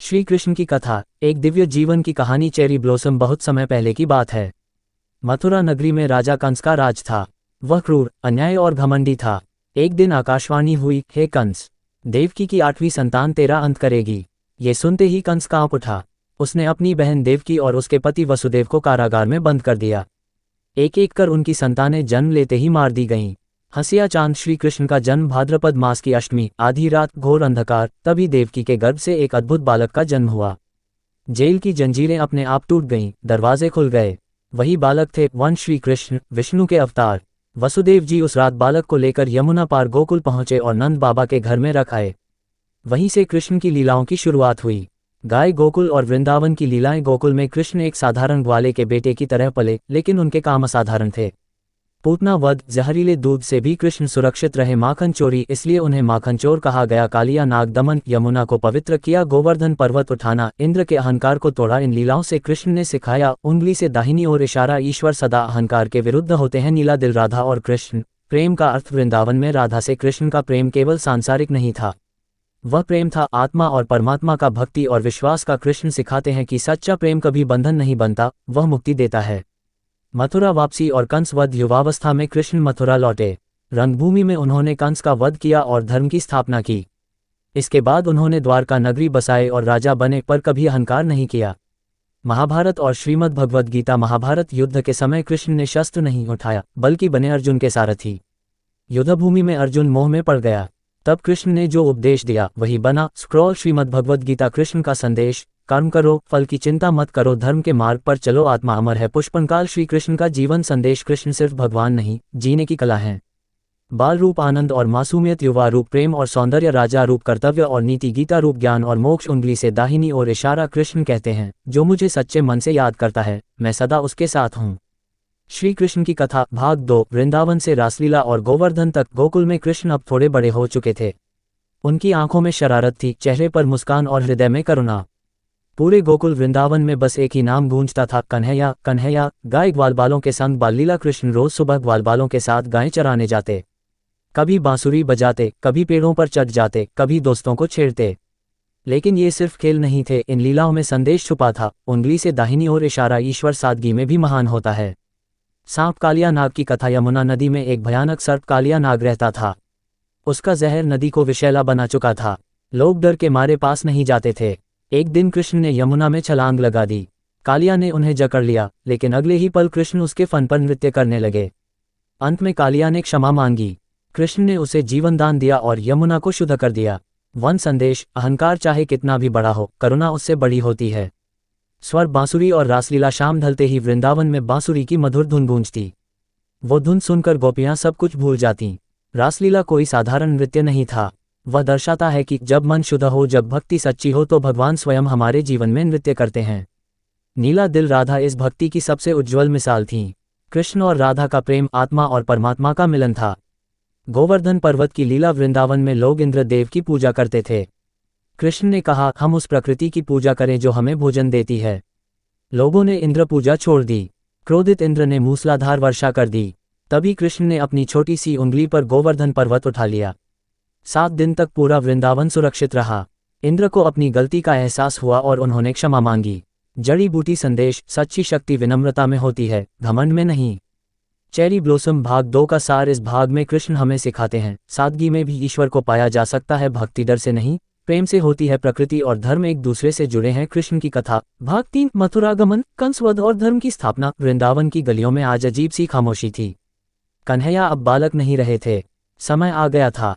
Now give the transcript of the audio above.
श्री कृष्ण की कथा, एक दिव्य जीवन की कहानी। Cherry blossom. बहुत समय पहले की बात है। मथुरा नगरी में राजा कंस का राज था। वह क्रूर, अन्याय और घमंडी था। एक दिन आकाशवाणी हुई, हे कंस, देवकी की 8वीं संतान तेरा अंत करेगी। ये सुनते ही कंस कांप उठा। उसने अपनी बहन देवकी और उसके पति वसुदेव को कारागार में बंद कर दिया। एक एक कर उनकी संतानें जन्म लेते ही मार दी गईं। हंसिया चांद। श्री कृष्ण का जन्म भाद्रपद मास की अष्टमी, आधी रात, घोर अंधकार। तभी देवकी के गर्भ से एक अद्भुत बालक का जन्म हुआ। जेल की जंजीरें अपने आप टूट गईं, दरवाजे खुल गए। वही बालक थे वन श्री कृष्ण, विष्णु के अवतार। वसुदेव जी उस रात बालक को लेकर यमुना पार गोकुल पहुंचे और नंद बाबा के घर में रख आए। वहीं से कृष्ण की लीलाओं की शुरुआत हुई। गाय गोकुल और वृंदावन की लीलाएं। गोकुल में कृष्ण एक साधारण ग्वाले के बेटे की तरह पले, लेकिन उनके काम असाधारण थे। पूतना वध, जहरीले दूध से भी कृष्ण सुरक्षित रहे। माखन चोरी, इसलिए उन्हें माखन चोर कहा गया। कालिया नाग दमन, यमुना को पवित्र किया। गोवर्धन पर्वत उठाना, इंद्र के अहंकार को तोड़ा। इन लीलाओं से कृष्ण ने सिखाया। उंगली से दाहिनी ओर इशारा, ईश्वर सदा अहंकार के विरुद्ध होते हैं। नीला दिल, राधा और कृष्ण। प्रेम का अर्थ। वृंदावन में राधा से कृष्ण का प्रेम केवल सांसारिक नहीं था, वह प्रेम था आत्मा और परमात्मा का, भक्ति और विश्वास का। कृष्ण सिखाते हैं कि सच्चा प्रेम कभी बंधन नहीं बनता, वह मुक्ति देता है। मथुरा वापसी और कंस वध। युवावस्था में कृष्ण मथुरा लौटे। रंगभूमि में उन्होंने कंस का वध किया और धर्म की स्थापना की। इसके बाद उन्होंने द्वारका नगरी बसाए और राजा बने, पर कभी अहंकार नहीं किया। महाभारत और श्रीमद् भगवद गीता। महाभारत युद्ध के समय कृष्ण ने शस्त्र नहीं उठाया, बल्कि बने अर्जुन के सारथी। युद्धभूमि में अर्जुन मोह में पड़ गया। तब कृष्ण ने जो उपदेश दिया वही बना स्क्रॉल श्रीमद् भगवद गीता। कृष्ण का संदेश, कर्म करो, फल की चिंता मत करो, धर्म के मार्ग पर चलो, आत्मा अमर है। पुष्पनकाल। श्री कृष्ण का जीवन संदेश, कृष्ण सिर्फ भगवान नहीं, जीने की कला है। बाल रूप आनंद और मासूमियत, युवा रूप प्रेम और सौंदर्य, राजा रूप कर्तव्य और नीति, गीता रूप ज्ञान और मोक्ष। उंगली से दाहिनी ओर इशारा, कृष्ण कहते हैं, जो मुझे सच्चे मन से याद करता है, मैं सदा उसके साथ हूँ। श्री कृष्ण की कथा, भाग 2। वृंदावन से रासलीला और गोवर्धन तक। गोकुल में कृष्ण अब थोड़े बड़े हो चुके थे। उनकी आंखों में शरारत थी, चेहरे पर मुस्कान और हृदय में करुणा। पूरे गोकुल वृंदावन में बस एक ही नाम गूंजता था, कन्हैया कन्हैया। गाय ग्वालबालों के संग बाल लीला। कृष्ण रोज सुबह ग्वालबालों के साथ गायें चराने जाते। कभी बांसुरी बजाते, कभी पेड़ों पर चढ़ जाते, कभी दोस्तों को छेड़ते। लेकिन ये सिर्फ खेल नहीं थे, इन लीलाओं में संदेश छुपा था। उंगली से दाहिनी ओर इशारा, ईश्वर सादगी में भी महान होता है। सांप। कालिया नाग की कथा। यमुना नदी में एक भयानक सर्प कालिया नाग रहता था। उसका जहर नदी को विषैला बना चुका था। लोग डर के मारे पास नहीं जाते थे। एक दिन कृष्ण ने यमुना में छलांग लगा दी। कालिया ने उन्हें जकड़ लिया, लेकिन अगले ही पल कृष्ण उसके फन पर नृत्य करने लगे। अंत में कालिया ने क्षमा मांगी। कृष्ण ने उसे जीवन दान दिया और यमुना को शुद्ध कर दिया। वन संदेश, अहंकार चाहे कितना भी बड़ा हो, करुणा उससे बड़ी होती है। स्वर, बांसुरी और रासलीला। शाम ढलते ही वृंदावन में बांसुरी की मधुर धुन गूंजती। वो धुन सुनकर गोपियां सब कुछ भूल जातीं। रासलीला कोई साधारण नृत्य नहीं था, वह दर्शाता है कि जब मन शुद्ध हो, जब भक्ति सच्ची हो, तो भगवान स्वयं हमारे जीवन में नृत्य करते हैं। नीला दिल, राधा इस भक्ति की सबसे उज्ज्वल मिसाल थीं। कृष्ण और राधा का प्रेम आत्मा और परमात्मा का मिलन था। गोवर्धन पर्वत की लीला। वृंदावन में लोग इंद्र देव की पूजा करते थे। कृष्ण ने कहा, हम उस प्रकृति की पूजा करें जो हमें भोजन देती है। लोगों ने इंद्र पूजा छोड़ दी। क्रोधित इंद्र ने मूसलाधार वर्षा कर दी। तभी कृष्ण ने अपनी छोटी सी उंगली पर गोवर्धन पर्वत उठा लिया। 7 दिन तक पूरा वृंदावन सुरक्षित रहा। इंद्र को अपनी गलती का एहसास हुआ और उन्होंने क्षमा मांगी। जड़ी बूटी संदेश, सच्ची शक्ति विनम्रता में होती है, घमंड में नहीं। Cherry blossom. भाग 2 का सार। इस भाग में कृष्ण हमें सिखाते हैं, सादगी में भी ईश्वर को पाया जा सकता है। भक्ति डर से नहीं, प्रेम से होती है। प्रकृति और धर्म एक दूसरे से जुड़े हैं। कृष्ण की कथा, भाग 3। मथुरागमन, कंसवध और धर्म की स्थापना। वृंदावन की गलियों में आज अजीब सी खामोशी थी। कन्हैया अब बालक नहीं रहे थे। समय आ गया था